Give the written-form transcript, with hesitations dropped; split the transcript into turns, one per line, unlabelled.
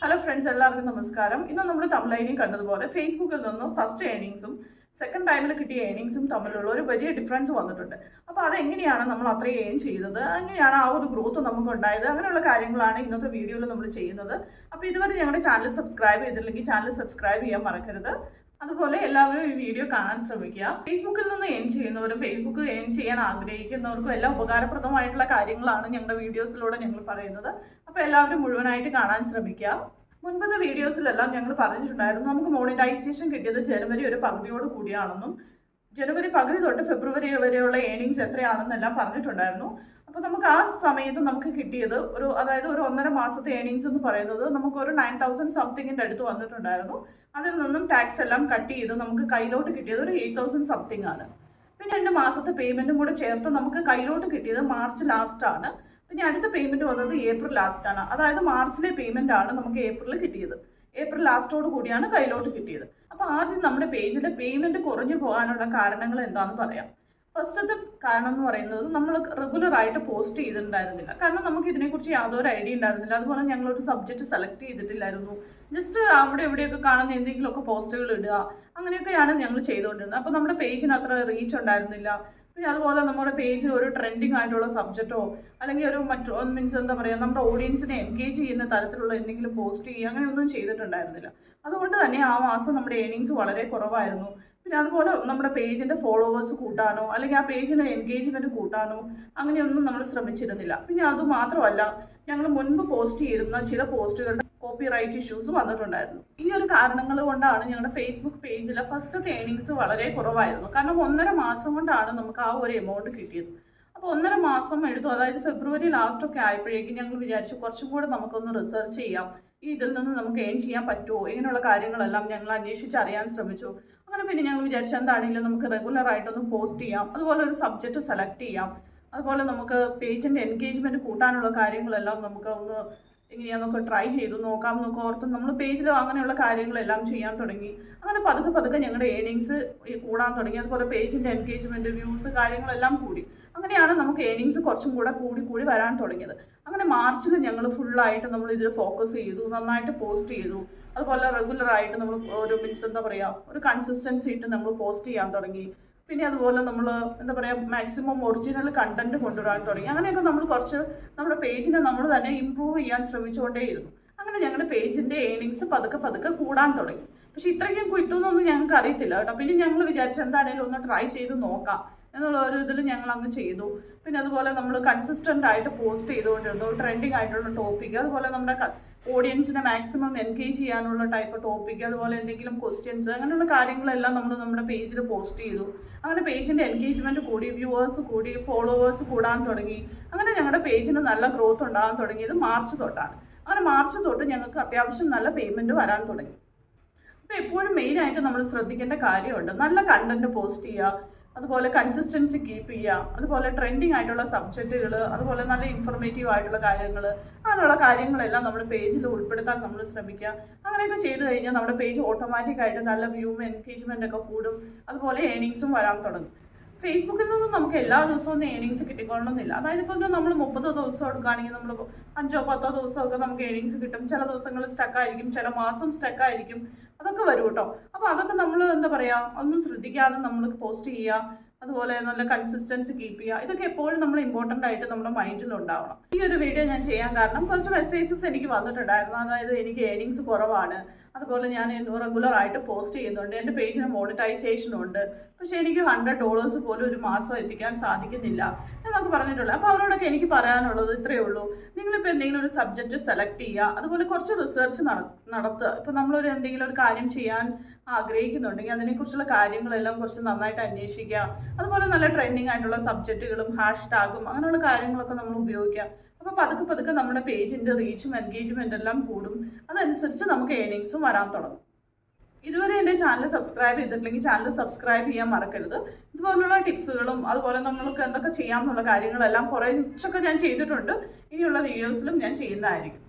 Hello friends, എല്ലാവർക്കും നമസ്കാരം. ഇന്ന് നമ്മൾ തമിഴ്ലൈനിൽ കണ്ടതുപോലെ ഫേസ്ബുക്കിൽ നിന്നും ഫസ്റ്റ് ഏണിങ്സും സെക്കൻഡ് ടൈമിൽ കിട്ടിയ ഏണിങ്സും തമ്മിലുള്ള ഒരു വലിയ ഡിഫറൻസ് വന്നിട്ടുണ്ട്. അപ്പോൾ അതെങ്ങനെയാണ് നമ്മൾ അത്രയും ഏൺ ചെയ്തത്, എങ്ങനെയാണ് ആ ഒരു ഗ്രോത്ത് നമുക്ക് ഉണ്ടായത്, അങ്ങനെയുള്ള കാര്യങ്ങളാണ് ഇന്നത്തെ വീഡിയോയിൽ നമ്മൾ ചെയ്യുന്നത്. അപ്പോൾ ഇതുവരെ ഞങ്ങളുടെ ചാനൽ സബ്സ്ക്രൈബ് ചെയ്തില്ലെങ്കിൽ ചാനൽ സബ്സ്ക്രൈബ് ചെയ്യാൻ മറക്കരുത്. അതുപോലെ എല്ലാവരും ഈ വീഡിയോ കാണാൻ ശ്രമിക്കുക. ഫേസ്ബുക്കിൽ നിന്ന് ഏൺ ചെയ്യുന്നവരും ഫേസ്ബുക്ക് ഏൺ ചെയ്യാൻ ആഗ്രഹിക്കുന്നവർക്കും എല്ലാം ഉപകാരപ്രദമായിട്ടുള്ള കാര്യങ്ങളാണ് ഞങ്ങളുടെ വീഡിയോസിലൂടെ ഞങ്ങൾ പറയുന്നത്. അപ്പോൾ എല്ലാവരും മുഴുവനായിട്ട് കാണാൻ ശ്രമിക്കുക. മുൻപത്തെ വീഡിയോസിലെല്ലാം ഞങ്ങൾ പറഞ്ഞിട്ടുണ്ടായിരുന്നു നമുക്ക് മോണിറ്റൈസേഷൻ കിട്ടിയത് ജനുവരി ഒരു പകുതിയോട് കൂടിയാണെന്നും ജനുവരി പകുതി തൊട്ട് ഫെബ്രുവരി വരെയുള്ള ഏണിങ്സ് എത്രയാണെന്നെല്ലാം പറഞ്ഞിട്ടുണ്ടായിരുന്നു. അപ്പോൾ നമുക്ക് ആ സമയത്ത് നമുക്ക് കിട്ടിയത് അതായത് ഒരു 1.5 മാസത്തെ ഏണിങ്സ് എന്ന് പറയുന്നത് നമുക്കൊരു 9,000 സംതിങ്ങിൻ്റെ അടുത്ത് വന്നിട്ടുണ്ടായിരുന്നു. അതിൽ നിന്നും ടാക്സ് എല്ലാം കട്ട് ചെയ്ത് നമുക്ക് കയ്യിലോട്ട് കിട്ടിയത് ഒരു 8,000 സംതിങ് ആണ്. പിന്നെ 2 മാസത്തെ പേയ്മെൻറ്റും കൂടെ ചേർത്ത് നമുക്ക് കയ്യിലോട്ട് കിട്ടിയത് മാർച്ച് ലാസ്റ്റ് ആണ്. പിന്നെ അടുത്ത പേയ്മെൻറ്റ് വന്നത് ഏപ്രിൽ ലാസ്റ്റ് ആണ്. അതായത് മാർച്ചിലെ പേയ്മെൻ്റ് ആണ് നമുക്ക് ഏപ്രിൽ കിട്ടിയത്. ഏപ്രിൽ ലാസ്റ്റോട് കൂടിയാണ് കയ്യിലോട്ട് കിട്ടിയത്. അപ്പോൾ ആദ്യം നമ്മുടെ പേജിൽ പേയ്മെൻറ്റ് കുറഞ്ഞു പോകാനുള്ള കാരണങ്ങൾ എന്താണെന്ന് പറയാം. ഫസ്റ്റത്തെ കാരണം എന്ന് പറയുന്നത് നമ്മൾ റെഗുലറായിട്ട് പോസ്റ്റ് ചെയ്തിട്ടുണ്ടായിരുന്നില്ല. കാരണം നമുക്ക് ഇതിനെക്കുറിച്ച് യാതൊരു ഐഡിയ ഉണ്ടായിരുന്നില്ല. അതുപോലെ ഞങ്ങളൊരു സബ്ജക്റ്റ് സെലക്ട് ചെയ്തിട്ടില്ലായിരുന്നു. ജസ്റ്റ് അവിടെ എവിടെയൊക്കെ കാണുന്ന എന്തെങ്കിലുമൊക്കെ പോസ്റ്റുകൾ ഇടുക, അങ്ങനെയൊക്കെയാണ് ഞങ്ങൾ ചെയ്തുകൊണ്ടിരുന്നത്. അപ്പോൾ നമ്മുടെ പേജിന് അത്ര റീച്ച് ഉണ്ടായിരുന്നില്ല. പിന്നെ അതുപോലെ നമ്മുടെ പേജിൽ ഒരു ട്രെൻഡിങ് ആയിട്ടുള്ള സബ്ജക്റ്റോ അല്ലെങ്കിൽ ഒരു മീൻസ് എന്താ പറയുക, നമ്മുടെ ഓഡിയൻസിനെ എൻഗേജ് ചെയ്യുന്ന തരത്തിലുള്ള എന്തെങ്കിലും പോസ്റ്റ് ചെയ്യുക അങ്ങനെയൊന്നും ചെയ്തിട്ടുണ്ടായിരുന്നില്ല. അതുകൊണ്ട് തന്നെ ആ മാസം നമ്മുടെ ഏണിങ്സ് വളരെ കുറവായിരുന്നു. പിന്നെ അതുപോലെ നമ്മുടെ പേജിൻ്റെ ഫോളോവേഴ്സ് കൂട്ടാനോ അല്ലെങ്കിൽ ആ പേജിൻ്റെ എൻഗേജ്മെൻറ്റ് കൂട്ടാനോ അങ്ങനെയൊന്നും നമ്മൾ ശ്രമിച്ചിരുന്നില്ല. പിന്നെ അതുമാത്രമല്ല, ഞങ്ങൾ മുൻപ് പോസ്റ്റ് ചെയ്തിരുന്ന ചില പോസ്റ്റുകളുടെ കോപ്പിറൈറ്റ് ഇഷ്യൂസ് വന്നിട്ടുണ്ടായിരുന്നു. ഈ ഒരു കാരണങ്ങൾ കൊണ്ടാണ് ഞങ്ങളുടെ ഫേസ്ബുക്ക് പേജിലെ ഫസ്റ്റത്തെ ഏണിങ്സ് വളരെ കുറവായിരുന്നു. കാരണം 1.5 മാസം കൊണ്ടാണ് നമുക്ക് ആ ഒരു എമൗണ്ട് കിട്ടിയത്. അപ്പോൾ 1.5 മാസം എടുത്തു. അതായത് ഫെബ്രുവരി ലാസ്റ്റൊക്കെ ആയപ്പോഴേക്കും ഞങ്ങൾ വിചാരിച്ചു കുറച്ചും കൂടെ നമുക്കൊന്ന് റിസർച്ച് ചെയ്യാം, ഇതിൽ നിന്ന് നമുക്ക് ഏൺ ചെയ്യാൻ പറ്റുമോ, ഇങ്ങനെയുള്ള കാര്യങ്ങളെല്ലാം ഞങ്ങൾ അന്വേഷിച്ചറിയാൻ ശ്രമിച്ചു. അങ്ങനെ പിന്നെ ഞങ്ങൾ വിചാരിച്ചു എന്താണെങ്കിലും നമുക്ക് റെഗുലറായിട്ടൊന്ന് പോസ്റ്റ് ചെയ്യാം, അതുപോലെ ഒരു സബ്ജക്റ്റ് സെലക്ട് ചെയ്യാം, അതുപോലെ നമുക്ക് പേജിൻ്റെ എൻഗേജ്മെൻറ്റ് കൂട്ടാനുള്ള കാര്യങ്ങളെല്ലാം നമുക്ക് ഒന്ന് എങ്ങനെയാണെന്നൊക്കെ ട്രൈ ചെയ്തു നോക്കാം എന്നൊക്കെ ഓർത്ത് നമ്മൾ പേജിൽ അങ്ങനെയുള്ള കാര്യങ്ങളെല്ലാം ചെയ്യാൻ തുടങ്ങി. അങ്ങനെ പതുക്കെ ഞങ്ങളുടെ ഏണിങ്സ് കൂടാൻ തുടങ്ങി. അതുപോലെ പേജിൻ്റെ എൻഗേജ്മെൻറ്റ്, വ്യൂസ്, കാര്യങ്ങളെല്ലാം കൂടി. അങ്ങനെയാണ് നമുക്ക് ഏണിങ്സ് കുറച്ചും കൂടെ കൂടി വരാൻ തുടങ്ങിയത്. അങ്ങനെ മാർച്ചിൽ ഞങ്ങൾ ഫുള്ളായിട്ട് നമ്മൾ ഇതിൽ ഫോക്കസ് ചെയ്തു, നന്നായിട്ട് പോസ്റ്റ് ചെയ്തു. അതുപോലെ റെഗുലറായിട്ട് നമ്മൾ ഒരു എന്താ പറയുക, ഒരു കൺസിസ്റ്റൻസി ഇട്ട് നമ്മൾ പോസ്റ്റ് ചെയ്യാൻ തുടങ്ങി. പിന്നെ അതുപോലെ നമ്മൾ എന്താ പറയുക, മാക്സിമം ഒറിജിനൽ കണ്ടന്റ് കൊണ്ടുവരാൻ തുടങ്ങി. അങ്ങനെയൊക്കെ നമ്മൾ കുറച്ച് നമ്മുടെ പേജിനെ നമ്മൾ തന്നെ ഇമ്പ്രൂവ് ചെയ്യാൻ ശ്രമിച്ചുകൊണ്ടേയിരുന്നു. അങ്ങനെ ഞങ്ങളുടെ പേജിൻ്റെ ഏണിങ്സ് പതുക്കെ കൂടാൻ തുടങ്ങി. പക്ഷെ ഇത്രയ്ക്കും കിട്ടുമെന്നൊന്നും ഞങ്ങൾക്ക് അറിയത്തില്ല കേട്ടോ. പിന്നെ ഞങ്ങൾ വിചാരിച്ചു എന്താണേലും ഒന്ന് ട്രൈ ചെയ്ത് നോക്കാം എന്നുള്ള ഒരു ഇതിൽ ഞങ്ങൾ അങ്ങ് ചെയ്തു. പിന്നെ അതുപോലെ നമ്മൾ കൺസിസ്റ്റൻ്റ് ആയിട്ട് പോസ്റ്റ് ചെയ്തുകൊണ്ടിരുന്നു, ട്രെൻഡിങ് ആയിട്ടുള്ള ടോപ്പിക്ക്, അതുപോലെ നമ്മുടെ ഓഡിയൻസിനെ മാക്സിമം എൻഗേജ് ചെയ്യാനുള്ള ടൈപ്പ് ടോപ്പിക്ക്, അതുപോലെ എന്തെങ്കിലും ക്വസ്റ്റ്യൻസ്, അങ്ങനെയുള്ള കാര്യങ്ങളെല്ലാം നമ്മൾ നമ്മുടെ പേജിൽ പോസ്റ്റ് ചെയ്തു. അങ്ങനെ പേജിൻ്റെ എൻഗേജ്മെൻറ്റ് കൂടി, വ്യൂവേഴ്സ് കൂടി, ഫോളോവേഴ്സ് കൂടാൻ തുടങ്ങി. അങ്ങനെ ഞങ്ങളുടെ പേജിന് നല്ല ഗ്രോത്ത് ഉണ്ടാകാൻ തുടങ്ങിയത് മാർച്ച് തൊട്ടാണ്. അങ്ങനെ മാർച്ച് തൊട്ട് ഞങ്ങൾക്ക് അത്യാവശ്യം നല്ല പേയ്മെൻറ്റ് വരാൻ തുടങ്ങി. അപ്പോൾ എപ്പോഴും മെയിനായിട്ട് നമ്മൾ ശ്രദ്ധിക്കേണ്ട കാര്യമുണ്ട്, നല്ല കണ്ടൻറ്റ് പോസ്റ്റ് ചെയ്യുക, അതുപോലെ കൺസിസ്റ്റൻസി കീപ്പ് ചെയ്യുക, അതുപോലെ ട്രെൻഡിങ് ആയിട്ടുള്ള സബ്ജക്റ്റുകൾ, അതുപോലെ നല്ല ഇൻഫർമേറ്റീവ് ആയിട്ടുള്ള കാര്യങ്ങൾ, അങ്ങനെയുള്ള കാര്യങ്ങളെല്ലാം നമ്മുടെ പേജിൽ ഉൾപ്പെടുത്താൻ നമ്മൾ ശ്രമിക്കുക. അങ്ങനെയൊക്കെ ചെയ്ത് കഴിഞ്ഞാൽ നമ്മുടെ പേജ് ഓട്ടോമാറ്റിക്കായിട്ട് നല്ല വ്യൂ, എൻഗേജ്മെൻ്റ് ഒക്കെ കൂടും. അതുപോലെ ഏണിങ്സും വരാൻ തുടങ്ങും. ഫേസ്ബുക്കിൽ നിന്നും നമുക്ക് എല്ലാ ദിവസവും ഏണിങ്സ് കിട്ടിക്കൊള്ളണമെന്നില്ല. അതായത് ഇപ്പോൾ നമ്മൾ 30 ദിവസം എടുക്കുകയാണെങ്കിൽ നമ്മൾ 5-10 ദിവസമൊക്കെ നമുക്ക് ഏണിങ്സ് കിട്ടും. ചില ദിവസങ്ങൾ സ്റ്റക്കായിരിക്കും, ചില മാസം സ്റ്റക്കായിരിക്കും, അതൊക്കെ വരും കേട്ടോ. അപ്പോൾ അതൊക്കെ നമ്മൾ എന്താ പറയുക, ഒന്നും ശ്രദ്ധിക്കാതെ നമ്മൾ പോസ്റ്റ് ചെയ്യുക, അതുപോലെ നല്ല കൺസിസ്റ്റൻസി കീപ്പ് ചെയ്യുക. ഇതൊക്കെ എപ്പോഴും നമ്മൾ ഇമ്പോർട്ടൻ്റ് ആയിട്ട് നമ്മുടെ മൈൻഡിൽ ഉണ്ടാവണം. ഈ ഒരു വീഡിയോ ഞാൻ ചെയ്യാൻ കാരണം കുറച്ച് മെസ്സേജസ് എനിക്ക് വന്നിട്ടുണ്ടായിരുന്നു. അതായത് എനിക്ക് ഏണിങ്സ് കുറവാണ്, അതുപോലെ ഞാൻ റെഗുലറായിട്ട് പോസ്റ്റ് ചെയ്യുന്നുണ്ട്, എൻ്റെ പേജിന് മോണിറ്റൈസേഷനും ഉണ്ട്, പക്ഷേ എനിക്ക് $100 പോലും ഒരു മാസം എത്തിക്കാൻ സാധിക്കുന്നില്ല എന്നൊക്കെ പറഞ്ഞിട്ടുള്ളത്. അപ്പോൾ അവരോടൊക്കെ എനിക്ക് പറയാനുള്ളത് ഇത്രയേ ഉള്ളൂ. നിങ്ങളിപ്പോൾ എന്തെങ്കിലും ഒരു സബ്ജക്റ്റ് സെലക്ട് ചെയ്യുക, അതുപോലെ കുറച്ച് റിസർച്ച് നടത്തുക. ഇപ്പോൾ നമ്മളൊരു എന്തെങ്കിലും ഒരു കാര്യം ചെയ്യാൻ ആഗ്രഹിക്കുന്നുണ്ടെങ്കിൽ അതിനെക്കുറിച്ചുള്ള കാര്യങ്ങളെല്ലാം കുറച്ച് നന്നായിട്ട് അന്വേഷിക്കുക. അതുപോലെ നല്ല ട്രെൻഡിങ് ആയിട്ടുള്ള സബ്ജക്റ്റുകളും #ടാഗും അങ്ങനെയുള്ള കാര്യങ്ങളൊക്കെ നമ്മൾ ഉപയോഗിക്കുക. അപ്പോൾ പതുക്കെ നമ്മുടെ പേജിൻ്റെ റീച്ചും എൻഗേജ്മെൻ്റ് എല്ലാം കൂടും. അതനുസരിച്ച് നമുക്ക് ഏണിങ്സും വരാൻ തുടങ്ങും. ഇതുവരെ എൻ്റെ ചാനൽ സബ്സ്ക്രൈബ് ചെയ്തിട്ടില്ലെങ്കിൽ ചാനൽ സബ്സ്ക്രൈബ് ചെയ്യാൻ മറക്കരുത്. ഇതുപോലുള്ള ടിപ്സുകളും അതുപോലെ നമ്മൾക്ക് എന്തൊക്കെ ചെയ്യാമെന്നുള്ള കാര്യങ്ങളെല്ലാം കുറച്ചൊക്കെ ഞാൻ ചെയ്തിട്ടുണ്ട്. ഇനിയുള്ള വീഡിയോസിലും ഞാൻ ചെയ്യുന്നതായിരിക്കും.